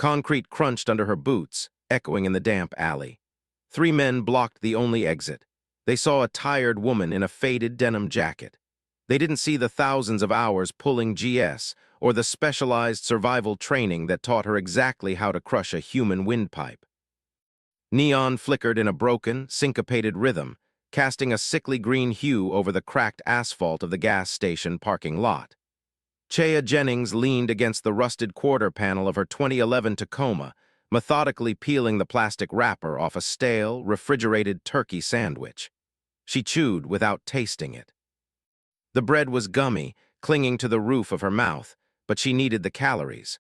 concrete crunched under her boots, echoing in the damp alley. 3 men blocked the only exit. They saw a tired woman in a faded denim jacket. They didn't see the thousands of hours pulling GS or the specialized survival training that taught her exactly how to crush a human windpipe. Neon flickered in a broken, syncopated rhythm, casting a sickly green hue over the cracked asphalt of the gas station parking lot. Chea Jennings leaned against the rusted quarter panel of her 2011 Tacoma, methodically peeling the plastic wrapper off a stale, refrigerated turkey sandwich. She chewed without tasting it. The bread was gummy, clinging to the roof of her mouth, but she needed the calories.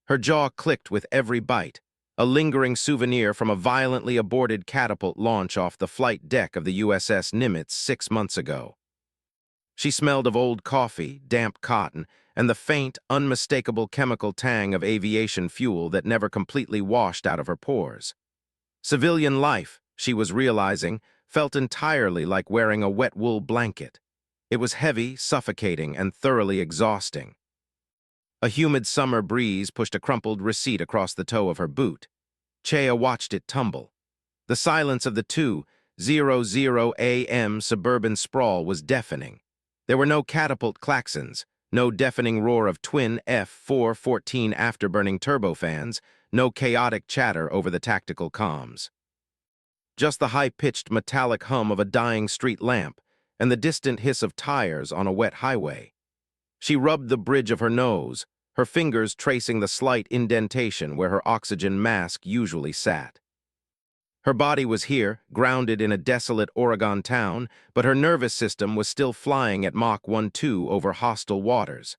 Her jaw clicked with every bite, a lingering souvenir from a violently aborted catapult launch off the flight deck of the USS Nimitz 6 months ago. She smelled of old coffee, damp cotton, and the faint, unmistakable chemical tang of aviation fuel that never completely washed out of her pores. Civilian life, she was realizing, felt entirely like wearing a wet wool blanket. It was heavy, suffocating, and thoroughly exhausting. A humid summer breeze pushed a crumpled receipt across the toe of her boot. Chea watched it tumble. The silence of the 2:00 a.m. suburban sprawl was deafening. There were no catapult klaxons, no deafening roar of twin F414 afterburning turbofans, no chaotic chatter over the tactical comms. Just the high-pitched metallic hum of a dying street lamp and the distant hiss of tires on a wet highway. She rubbed the bridge of her nose, her fingers tracing the slight indentation where her oxygen mask usually sat. Her body was here, grounded in a desolate Oregon town, but her nervous system was still flying at Mach 1-2 over hostile waters.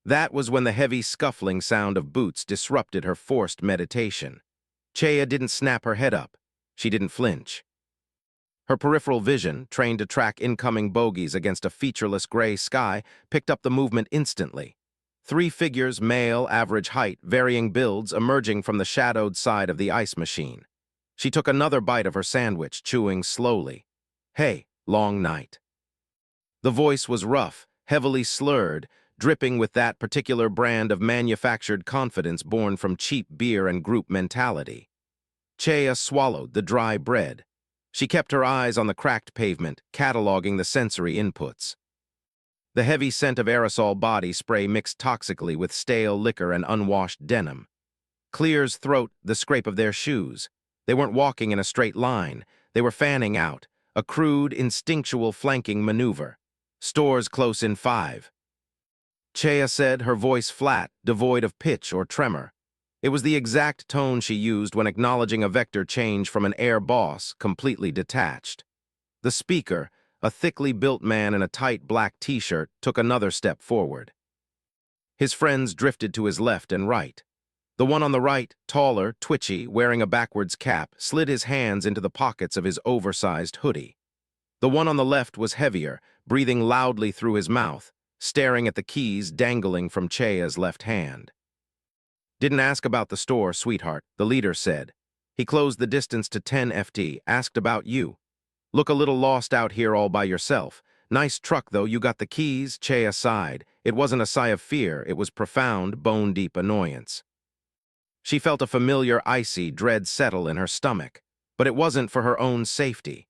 That was when the heavy scuffling sound of boots disrupted her forced meditation. Chea didn't snap her head up. She didn't flinch. Her peripheral vision, trained to track incoming bogies against a featureless gray sky, picked up the movement instantly. 3 figures, male, average height, varying builds, emerging from the shadowed side of the ice machine. She took another bite of her sandwich, chewing slowly. "Hey, long night." The voice was rough, heavily slurred, dripping with that particular brand of manufactured confidence born from cheap beer and group mentality. Chea swallowed the dry bread. She kept her eyes on the cracked pavement, cataloging the sensory inputs. The heavy scent of aerosol body spray mixed toxically with stale liquor and unwashed denim. Clear's throat, the scrape of their shoes. They weren't walking in a straight line. They were fanning out, a crude, instinctual flanking maneuver. "Stores close in 5. Chea said, her voice flat, devoid of pitch or tremor. It was the exact tone she used when acknowledging a vector change from an air boss, completely detached. The speaker, a thickly built man in a tight black t-shirt, took another step forward. His friends drifted to his left and right. The one on the right, taller, twitchy, wearing a backwards cap, slid his hands into the pockets of his oversized hoodie. The one on the left was heavier, breathing loudly through his mouth, staring at the keys dangling from Chea's left hand. "Didn't ask about the store, sweetheart," the leader said. He closed the distance to 10 FT, asked about you. "Look a little lost out here all by yourself. Nice truck, though, you got the keys," Chea sighed. It wasn't a sigh of fear, it was profound, bone-deep annoyance. She felt a familiar, icy dread settle in her stomach, but it wasn't for her own safety.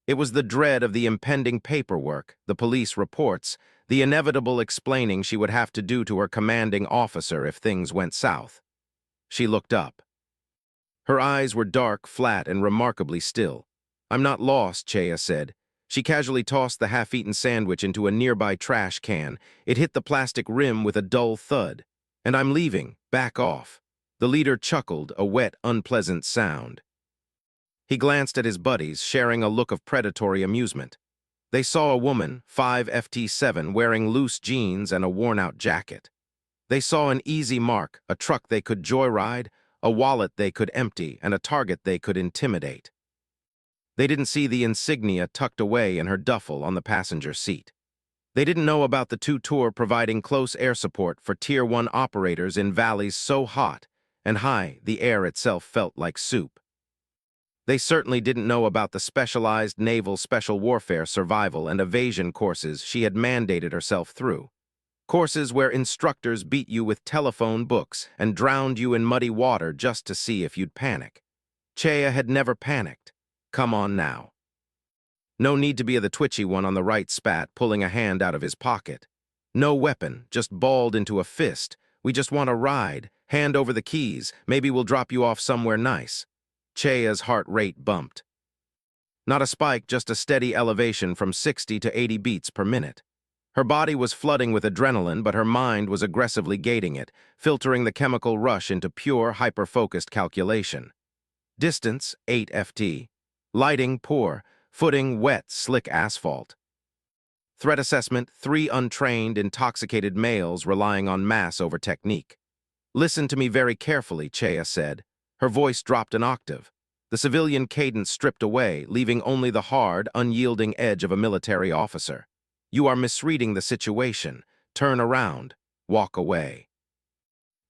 It was the dread of the impending paperwork, the police reports, the inevitable explaining she would have to do to her commanding officer if things went south. She looked up. Her eyes were dark, flat, and remarkably still. "I'm not lost," Chea said. She casually tossed the half-eaten sandwich into a nearby trash can. It hit the plastic rim with a dull thud. "And I'm leaving. Back off." The leader chuckled, a wet, unpleasant sound. He glanced at his buddies, sharing a look of predatory amusement. They saw a woman, 5 FT7, wearing loose jeans and a worn-out jacket. They saw an easy mark, a truck they could joyride, a wallet they could empty, and a target they could intimidate. They didn't see the insignia tucked away in her duffel on the passenger seat. They didn't know about the 2-tour providing close air support for Tier 1 operators in valleys so hot and high the air itself felt like soup. They certainly didn't know about the specialized naval special warfare survival and evasion courses she had mandated herself through. Courses where instructors beat you with telephone books and drowned you in muddy water just to see if you'd panic. Chea had never panicked. Come on now. No need to be the twitchy one on the right spat, pulling a hand out of his pocket. No weapon, just balled into a fist. We just want a ride. Hand over the keys. Maybe we'll drop you off somewhere nice. Chea's heart rate bumped. Not a spike, just a steady elevation from 60 to 80 beats per minute. Her body was flooding with adrenaline, but her mind was aggressively gating it, filtering the chemical rush into pure, hyper-focused calculation. Distance, 8 FT. Lighting, poor. Footing, wet, slick asphalt. Threat assessment, 3 untrained, intoxicated males relying on mass over technique. Listen to me very carefully, Chea said. Her voice dropped an octave. The civilian cadence stripped away, leaving only the hard, unyielding edge of a military officer. You are misreading the situation. Turn around. Walk away.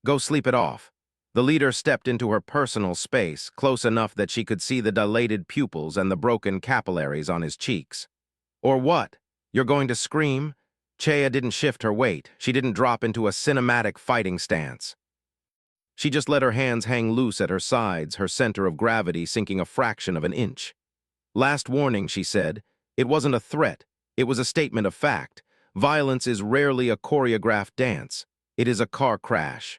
Go sleep it off. The leader stepped into her personal space, close enough that she could see the dilated pupils and the broken capillaries on his cheeks. Or what? You're going to scream? Chea didn't shift her weight. She didn't drop into a cinematic fighting stance. She just let her hands hang loose at her sides, her center of gravity sinking a fraction of an inch. Last warning, she said. It wasn't a threat. It was a statement of fact. Violence is rarely a choreographed dance. It is a car crash.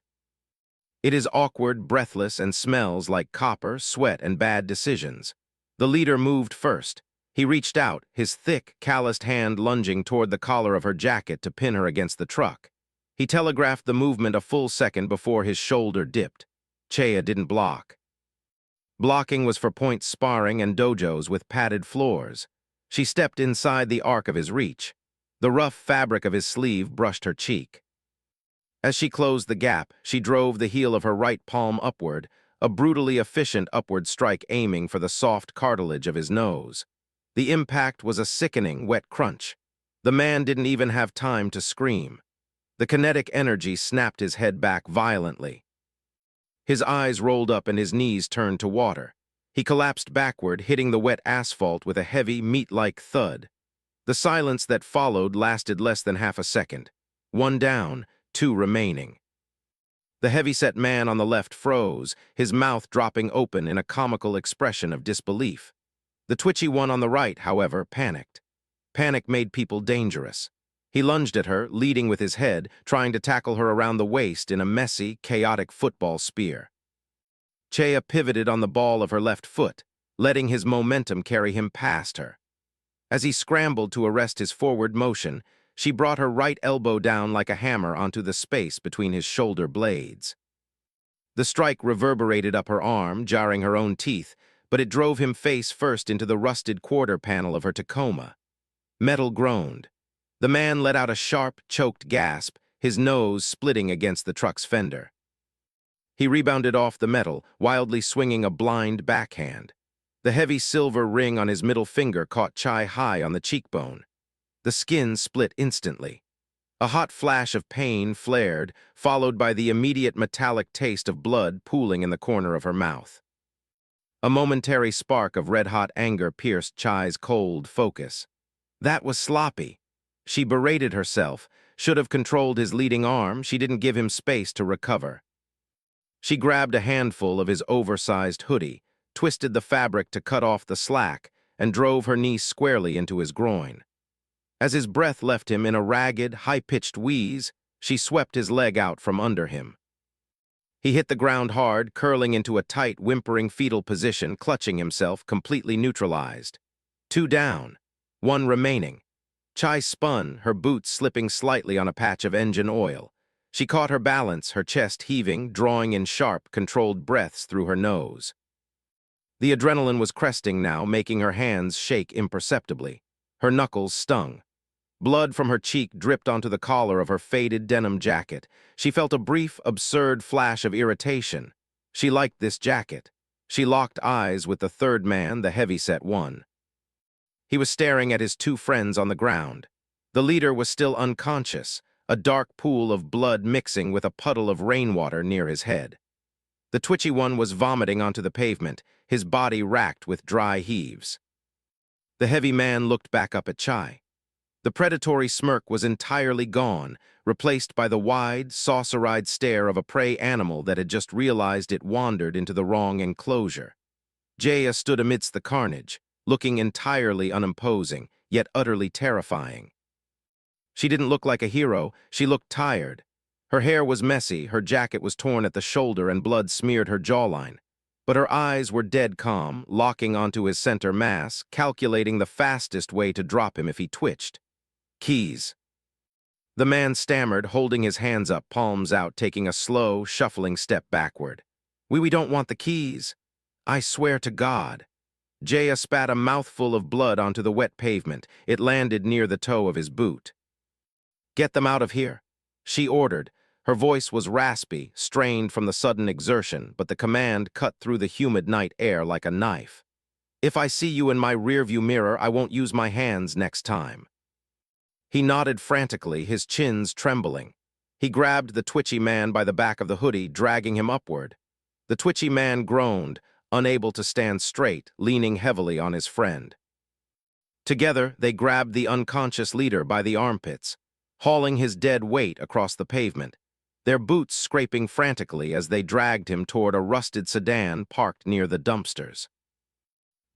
It is awkward, breathless, and smells like copper, sweat, and bad decisions. The leader moved first. He reached out, his thick, calloused hand lunging toward the collar of her jacket to pin her against the truck. He telegraphed the movement a full second before his shoulder dipped. Chea didn't block. Blocking was for point sparring and dojos with padded floors. She stepped inside the arc of his reach. The rough fabric of his sleeve brushed her cheek. As she closed the gap, she drove the heel of her right palm upward, a brutally efficient upward strike aiming for the soft cartilage of his nose. The impact was a sickening, wet crunch. The man didn't even have time to scream. The kinetic energy snapped his head back violently. His eyes rolled up and his knees turned to water. He collapsed backward, hitting the wet asphalt with a heavy, meat-like thud. The silence that followed lasted less than half a second. 1 down, 2 remaining. The heavy-set man on the left froze, his mouth dropping open in a comical expression of disbelief. The twitchy one on the right, however, panicked. Panic made people dangerous. He lunged at her, leading with his head, trying to tackle her around the waist in a messy, chaotic football spear. Chea pivoted on the ball of her left foot, letting his momentum carry him past her. As he scrambled to arrest his forward motion, she brought her right elbow down like a hammer onto the space between his shoulder blades. The strike reverberated up her arm, jarring her own teeth, but it drove him face first into the rusted quarter panel of her Tacoma. Metal groaned. The man let out a sharp, choked gasp, his nose splitting against the truck's fender. He rebounded off the metal, wildly swinging a blind backhand. The heavy silver ring on his middle finger caught Chai high on the cheekbone. The skin split instantly. A hot flash of pain flared, followed by the immediate metallic taste of blood pooling in the corner of her mouth. A momentary spark of red-hot anger pierced Chai's cold focus. That was sloppy. She berated herself. Should have controlled his leading arm. She didn't give him space to recover. She grabbed a handful of his oversized hoodie, twisted the fabric to cut off the slack, and drove her knee squarely into his groin. As his breath left him in a ragged, high-pitched wheeze, she swept his leg out from under him. He hit the ground hard, curling into a tight, whimpering fetal position, clutching himself, completely neutralized. 2 down, 1 remaining. Chai spun, her boots slipping slightly on a patch of engine oil. She caught her balance, her chest heaving, drawing in sharp, controlled breaths through her nose. The adrenaline was cresting now, making her hands shake imperceptibly. Her knuckles stung. Blood from her cheek dripped onto the collar of her faded denim jacket. She felt a brief, absurd flash of irritation. She liked this jacket. She locked eyes with the third man, the heavy-set one. He was staring at his 2 friends on the ground. The leader was still unconscious, a dark pool of blood mixing with a puddle of rainwater near his head. The twitchy one was vomiting onto the pavement, his body racked with dry heaves. The heavy man looked back up at Chai. The predatory smirk was entirely gone, replaced by the wide, saucer-eyed stare of a prey animal that had just realized it wandered into the wrong enclosure. Jaya stood amidst the carnage, looking entirely unimposing, yet utterly terrifying. She didn't look like a hero, she looked tired. Her hair was messy, her jacket was torn at the shoulder, and blood smeared her jawline. But her eyes were dead calm, locking onto his center mass, calculating the fastest way to drop him if he twitched. Keys. The man stammered, holding his hands up, palms out, taking a slow, shuffling step backward. We don't want the keys. I swear to God. Jaya spat a mouthful of blood onto the wet pavement. It landed near the toe of his boot. Get them out of here, she ordered. Her voice was raspy, strained from the sudden exertion, but the command cut through the humid night air like a knife. If I see you in my rearview mirror, I won't use my hands next time. He nodded frantically, his chins trembling. He grabbed the twitchy man by the back of the hoodie, dragging him upward. The twitchy man groaned, unable to stand straight, leaning heavily on his friend. Together, they grabbed the unconscious leader by the armpits, hauling his dead weight across the pavement, their boots scraping frantically as they dragged him toward a rusted sedan parked near the dumpsters.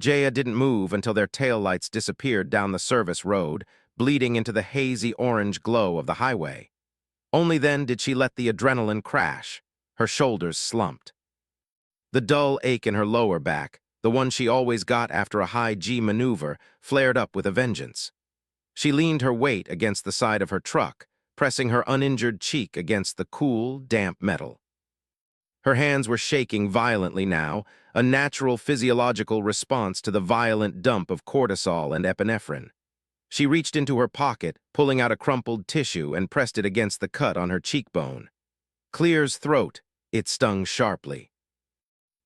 Jaya didn't move until their taillights disappeared down the service road, bleeding into the hazy orange glow of the highway. Only then did she let the adrenaline crash. Her shoulders slumped. The dull ache in her lower back, the one she always got after a high G maneuver, flared up with a vengeance. She leaned her weight against the side of her truck, pressing her uninjured cheek against the cool, damp metal. Her hands were shaking violently now, a natural physiological response to the violent dump of cortisol and epinephrine. She reached into her pocket, pulling out a crumpled tissue and pressed it against the cut on her cheekbone. Clear's throat, it stung sharply.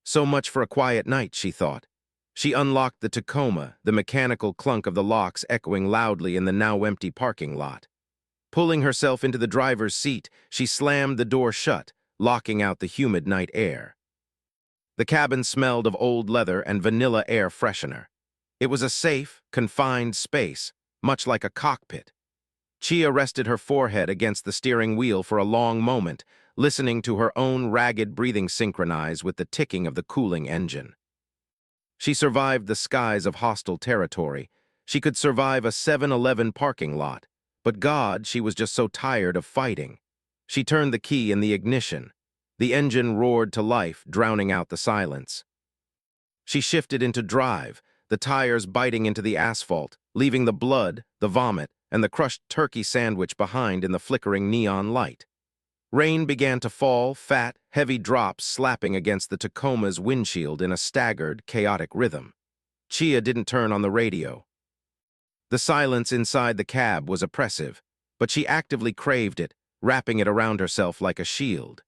So much for a quiet night, she thought. She unlocked the Tacoma, the mechanical clunk of the locks echoing loudly in the now-empty parking lot. Pulling herself into the driver's seat, she slammed the door shut, locking out the humid night air. The cabin smelled of old leather and vanilla air freshener. It was a safe, confined space, much like a cockpit. Chia rested her forehead against the steering wheel for a long moment, listening to her own ragged breathing synchronize with the ticking of the cooling engine. She survived the skies of hostile territory. She could survive a 7-Eleven parking lot. But God, she was just so tired of fighting. She turned the key in the ignition. The engine roared to life, drowning out the silence. She shifted into drive, the tires biting into the asphalt, leaving the blood, the vomit, and the crushed turkey sandwich behind in the flickering neon light. Rain began to fall, fat, heavy drops slapping against the Tacoma's windshield in a staggered, chaotic rhythm. Chia didn't turn on the radio. The silence inside the cab was oppressive, but she actively craved it, wrapping it around herself like a shield.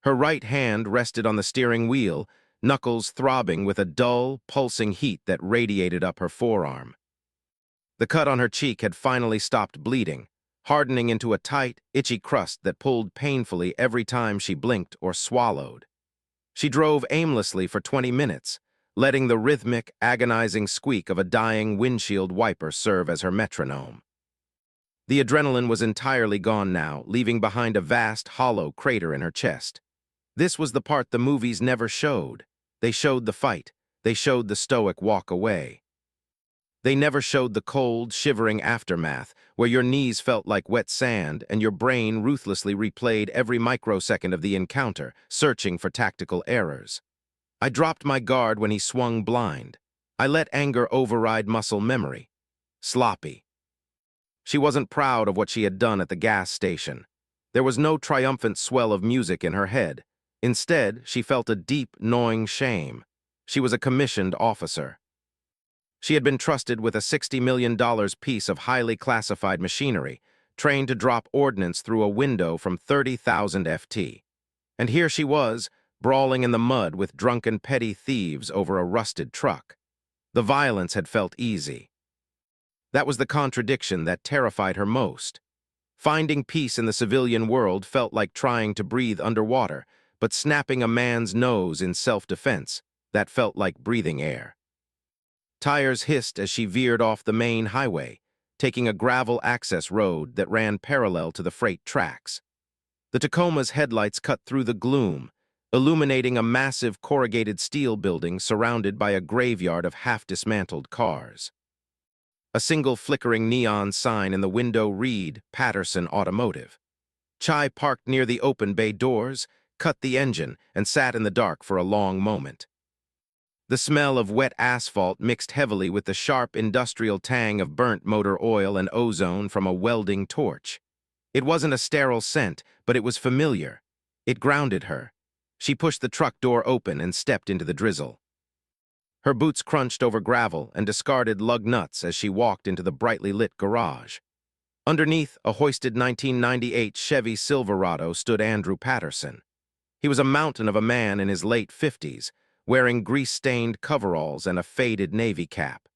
Her right hand rested on the steering wheel, knuckles throbbing with a dull, pulsing heat that radiated up her forearm. The cut on her cheek had finally stopped bleeding, hardening into a tight, itchy crust that pulled painfully every time she blinked or swallowed. She drove aimlessly for 20 minutes, letting the rhythmic, agonizing squeak of a dying windshield wiper serve as her metronome. The adrenaline was entirely gone now, leaving behind a vast, hollow crater in her chest. This was the part the movies never showed. They showed the fight. They showed the stoic walk away. They never showed the cold, shivering aftermath, where your knees felt like wet sand and your brain ruthlessly replayed every microsecond of the encounter, searching for tactical errors. I dropped my guard when he swung blind. I let anger override muscle memory. Sloppy. She wasn't proud of what she had done at the gas station. There was no triumphant swell of music in her head. Instead, she felt a deep, gnawing shame. She was a commissioned officer. She had been trusted with a $60 million piece of highly classified machinery, trained to drop ordnance through a window from 30,000 FT. And here she was, brawling in the mud with drunken petty thieves over a rusted truck. The violence had felt easy. That was the contradiction that terrified her most. Finding peace in the civilian world felt like trying to breathe underwater, but snapping a man's nose in self-defense, that felt like breathing air. Tires hissed as she veered off the main highway. taking a gravel access road that ran parallel to the freight tracks. The Tacoma's headlights cut through the gloom, illuminating a massive corrugated steel building surrounded by a graveyard of half-dismantled cars. A single flickering neon sign in the window read, Patterson Automotive. Chai parked near the open bay doors, cut the engine, and sat in the dark for a long moment. The smell of wet asphalt mixed heavily with the sharp industrial tang of burnt motor oil and ozone from a welding torch. It wasn't a sterile scent, but it was familiar. It grounded her. She pushed the truck door open and stepped into the drizzle. Her boots crunched over gravel and discarded lug nuts as she walked into the brightly lit garage. Underneath a hoisted 1998 Chevy Silverado stood Andrew Patterson. He was a mountain of a man in his late 50s, wearing grease-stained coveralls and a faded Navy cap.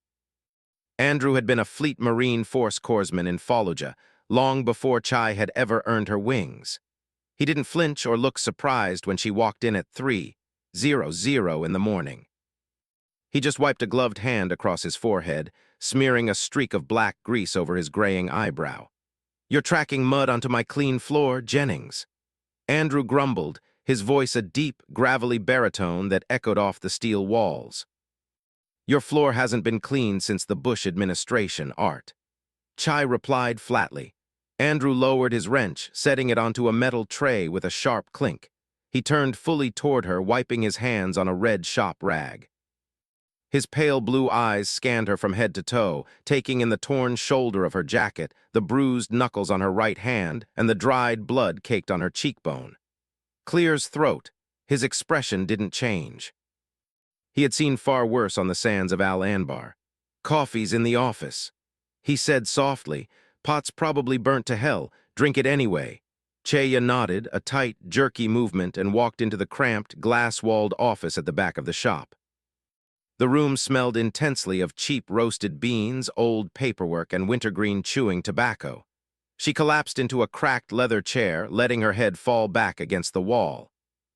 Andrew had been a Fleet Marine Force corpsman in Fallujah, long before Chai had ever earned her wings. He didn't flinch or look surprised when she walked in at 3:00 in the morning. He just wiped a gloved hand across his forehead, smearing a streak of black grease over his graying eyebrow. "You're tracking mud onto my clean floor, Jennings." Andrew grumbled, his voice a deep, gravelly baritone that echoed off the steel walls. "Your floor hasn't been cleaned since the Bush administration, Art." Chai replied flatly. Andrew lowered his wrench, setting it onto a metal tray with a sharp clink. He turned fully toward her, wiping his hands on a red shop rag. His pale blue eyes scanned her from head to toe, taking in the torn shoulder of her jacket, the bruised knuckles on her right hand, and the dried blood caked on her cheekbone. Clear's throat. His expression didn't change. He had seen far worse on the sands of Al Anbar. "Coffee's in the office." He said softly, "Pot's probably burnt to hell. Drink it anyway." Chaya nodded, a tight, jerky movement, and walked into the cramped, glass-walled office at the back of the shop. The room smelled intensely of cheap roasted beans, old paperwork, and wintergreen chewing tobacco. She collapsed into a cracked leather chair, letting her head fall back against the wall.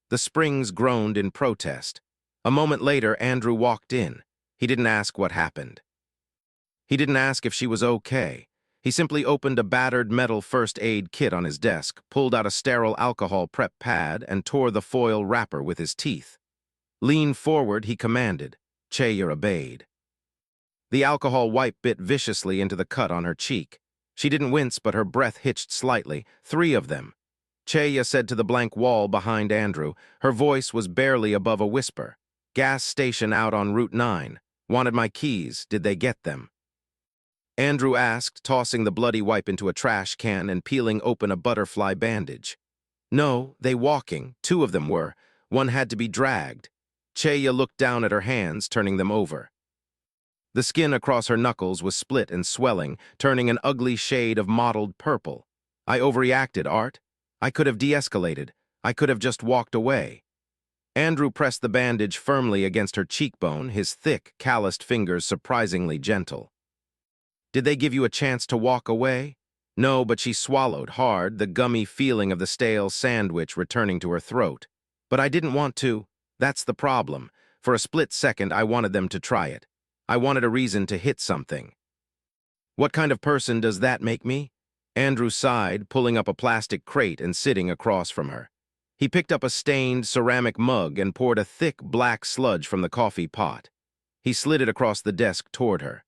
The springs groaned in protest. A moment later, Andrew walked in. He didn't ask what happened. He didn't ask if she was okay. He simply opened a battered metal first aid kit on his desk, pulled out a sterile alcohol prep pad, and tore the foil wrapper with his teeth. "Lean forward," he commanded. Chaya obeyed. The alcohol wipe bit viciously into the cut on her cheek. She didn't wince, but her breath hitched slightly. 3 of them. Chaya said to the blank wall behind Andrew. Her voice was barely above a whisper. "Gas station out on Route 9. Wanted my keys. Did they get them?" Andrew asked, tossing the bloody wipe into a trash can and peeling open a butterfly bandage. "No, they walking. 2 of them were. One had to be dragged." Chaya looked down at her hands, turning them over. The skin across her knuckles was split and swelling, turning an ugly shade of mottled purple. "I overreacted, Art. I could have de-escalated. I could have just walked away." Andrew pressed the bandage firmly against her cheekbone, his thick, calloused fingers surprisingly gentle. "Did they give you a chance to walk away?" No, but she swallowed hard, the gummy feeling of the stale sandwich returning to her throat. "But I didn't want to. That's the problem. For a split second, I wanted them to try it. I wanted a reason to hit something." "What kind of person does that make me?" Andrew sighed, pulling up a plastic crate and sitting across from her. He picked up a stained ceramic mug and poured a thick black sludge from the coffee pot. He slid it across the desk toward her.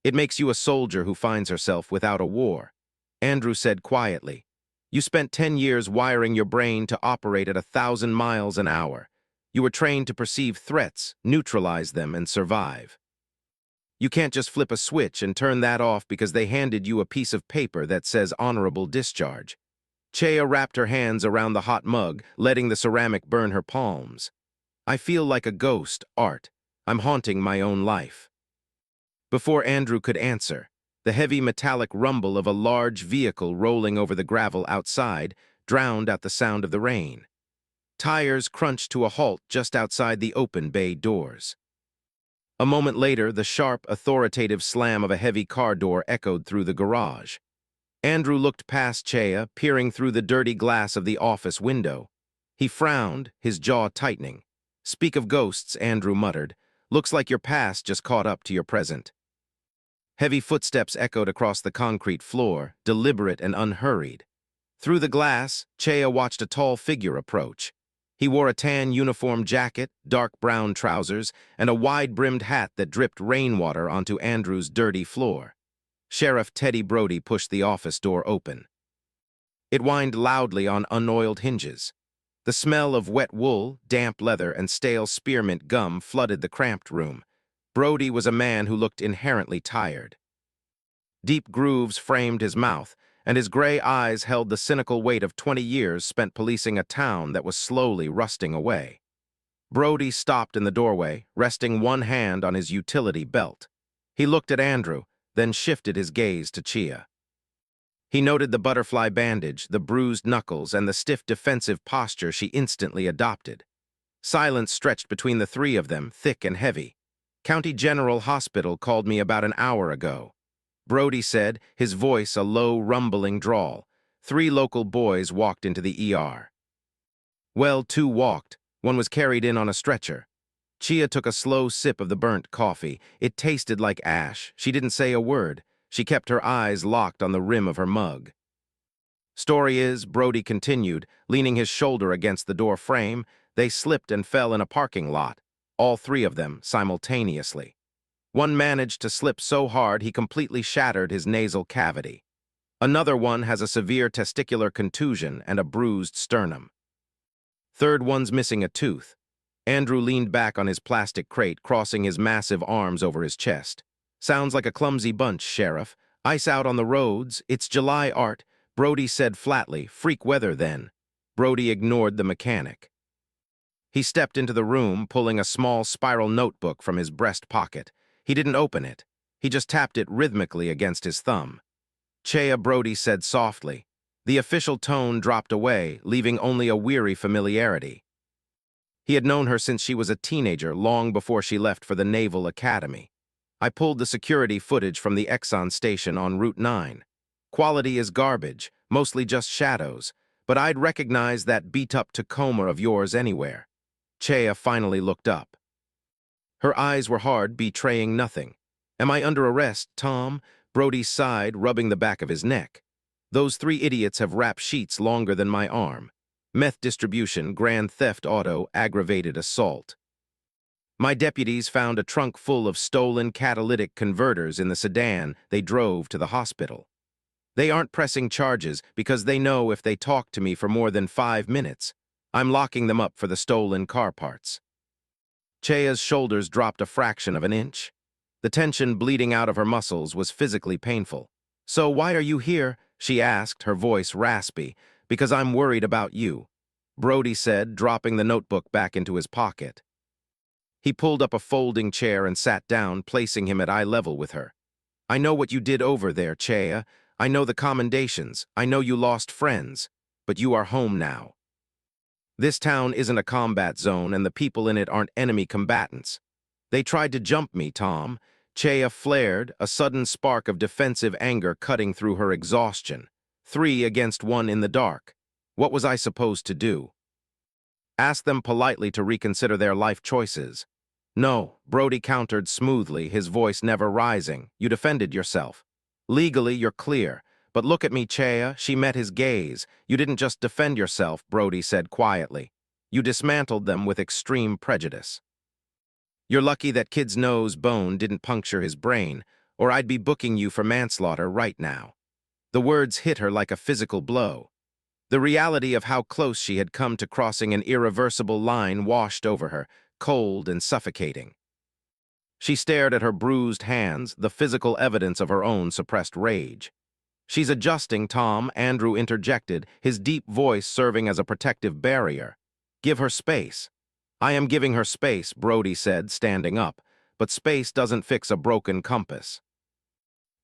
"It makes you a soldier who finds herself without a war," Andrew said quietly. "You spent 10 years wiring your brain to operate at 1,000 miles an hour. You were trained to perceive threats, neutralize them, and survive. You can't just flip a switch and turn that off because they handed you a piece of paper that says honorable discharge." Chaya wrapped her hands around the hot mug, letting the ceramic burn her palms. "I feel like a ghost, Art. I'm haunting my own life." Before Andrew could answer, the heavy metallic rumble of a large vehicle rolling over the gravel outside drowned out the sound of the rain. Tires crunched to a halt just outside the open bay doors. A moment later, the sharp, authoritative slam of a heavy car door echoed through the garage. Andrew looked past Chaya, peering through the dirty glass of the office window. He frowned, his jaw tightening. "Speak of ghosts," Andrew muttered. "Looks like your past just caught up to your present." Heavy footsteps echoed across the concrete floor, deliberate and unhurried. Through the glass, Chea watched a tall figure approach. He wore a tan uniform jacket, dark brown trousers, and a wide-brimmed hat that dripped rainwater onto Andrew's dirty floor. Sheriff Teddy Brody pushed the office door open. It whined loudly on unoiled hinges. The smell of wet wool, damp leather, and stale spearmint gum flooded the cramped room. Brody was a man who looked inherently tired. Deep grooves framed his mouth, and his gray eyes held the cynical weight of 20 years spent policing a town that was slowly rusting away. Brody stopped in the doorway, resting one hand on his utility belt. He looked at Andrew, then shifted his gaze to Chea. He noted the butterfly bandage, the bruised knuckles, and the stiff defensive posture she instantly adopted. Silence stretched between the three of them, thick and heavy. "County General Hospital called me about an hour ago," Brody said, his voice a low, rumbling drawl. 3 local boys walked into the ER. Well, 2 walked. One was carried in on a stretcher. Chea took a slow sip of the burnt coffee. It tasted like ash. She didn't say a word. She kept her eyes locked on the rim of her mug. "Story is," Brody continued, leaning his shoulder against the door frame, "they slipped and fell in a parking lot, all 3 of them simultaneously. One managed to slip so hard he completely shattered his nasal cavity. Another one has a severe testicular contusion and a bruised sternum. Third one's missing a tooth." Andrew leaned back on his plastic crate, crossing his massive arms over his chest. "Sounds like a clumsy bunch, Sheriff. Ice out on the roads. It's July art," Brody said flatly. "Freak weather then." Brody ignored the mechanic. He stepped into the room, pulling a small spiral notebook from his breast pocket. He didn't open it. He just tapped it rhythmically against his thumb. "Chea," Brody said softly. The official tone dropped away, leaving only a weary familiarity. He had known her since she was a teenager, long before she left for the Naval Academy. "I pulled the security footage from the Exxon station on Route 9. Quality is garbage, mostly just shadows, but I'd recognize that beat-up Tacoma of yours anywhere." Chea finally looked up. Her eyes were hard, betraying nothing. "Am I under arrest, Tom?" Brody sighed, rubbing the back of his neck. "Those 3 idiots have rap sheets longer than my arm. Meth distribution, grand theft auto, aggravated assault. My deputies found a trunk full of stolen catalytic converters in the sedan they drove to the hospital. They aren't pressing charges because they know if they talk to me for more than 5 minutes, I'm locking them up for the stolen car parts." Chea's shoulders dropped a fraction of an inch. The tension bleeding out of her muscles was physically painful. "So why are you here?" she asked, her voice raspy. "Because I'm worried about you," Brody said, dropping the notebook back into his pocket. He pulled up a folding chair and sat down, placing him at eye level with her. "I know what you did over there, Chea. I know the commendations. I know you lost friends. But you are home now. This town isn't a combat zone, and the people in it aren't enemy combatants. They tried to jump me, Tom." Chea flared, a sudden spark of defensive anger cutting through her exhaustion. 3 against 1 in the dark. What was I supposed to do? Ask them politely to reconsider their life choices. "No," Brody countered smoothly, his voice never rising. "You defended yourself. Legally, you're clear. But look at me, Chea." She met his gaze. "You didn't just defend yourself," Brody said quietly. "You dismantled them with extreme prejudice. You're lucky that kid's nose bone didn't puncture his brain, or I'd be booking you for manslaughter right now." The words hit her like a physical blow. The reality of how close she had come to crossing an irreversible line washed over her, cold and suffocating. She stared at her bruised hands, the physical evidence of her own suppressed rage. "She's adjusting, Tom," Andrew interjected, his deep voice serving as a protective barrier. "Give her space." "I am giving her space," Brody said, standing up, "but space doesn't fix a broken compass.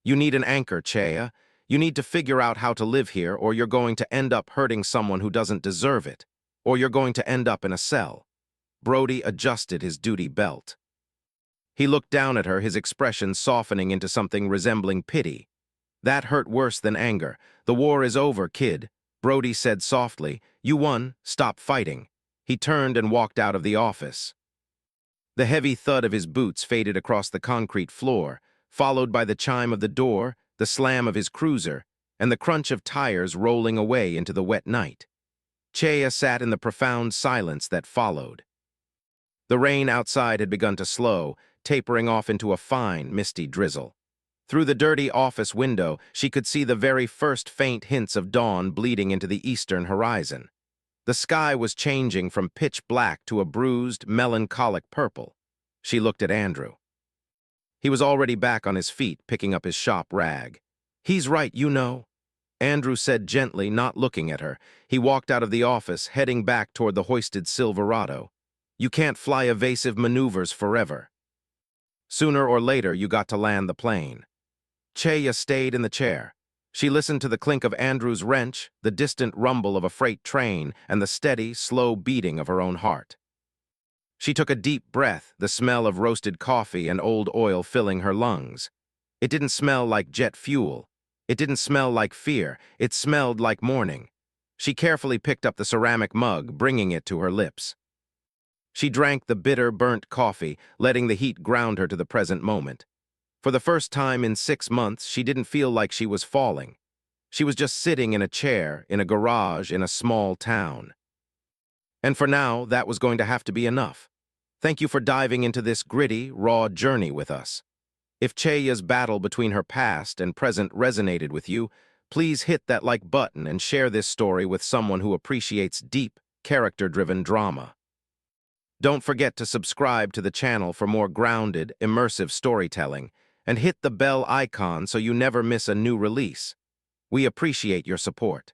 You need an anchor, Chea. You need to figure out how to live here, or you're going to end up hurting someone who doesn't deserve it, or you're going to end up in a cell." Brody adjusted his duty belt. He looked down at her, his expression softening into something resembling pity. "That hurt worse than anger. The war is over, kid," Brody said softly. "You won. Stop fighting." He turned and walked out of the office. The heavy thud of his boots faded across the concrete floor, followed by the chime of the door, the slam of his cruiser, and the crunch of tires rolling away into the wet night. Chea sat in the profound silence that followed. The rain outside had begun to slow, tapering off into a fine, misty drizzle. Through the dirty office window, she could see the very first faint hints of dawn bleeding into the eastern horizon. The sky was changing from pitch black to a bruised, melancholic purple. She looked at Andrew. He was already back on his feet, picking up his shop rag. "He's right, you know," Andrew said gently, not looking at her. He walked out of the office, heading back toward the hoisted Silverado. "You can't fly evasive maneuvers forever. Sooner or later, you got to land the plane." Chea stayed in the chair. She listened to the clink of Andrew's wrench, the distant rumble of a freight train, and the steady, slow beating of her own heart. She took a deep breath, the smell of roasted coffee and old oil filling her lungs. It didn't smell like jet fuel. It didn't smell like fear. It smelled like morning. She carefully picked up the ceramic mug, bringing it to her lips. She drank the bitter, burnt coffee, letting the heat ground her to the present moment. For the first time in 6 months, she didn't feel like she was falling. She was just sitting in a chair, in a garage, in a small town. And for now, that was going to have to be enough. Thank you for diving into this gritty, raw journey with us. If Chea's battle between her past and present resonated with you, please hit that like button and share this story with someone who appreciates deep, character-driven drama. Don't forget to subscribe to the channel for more grounded, immersive storytelling, and hit the bell icon so you never miss a new release. We appreciate your support.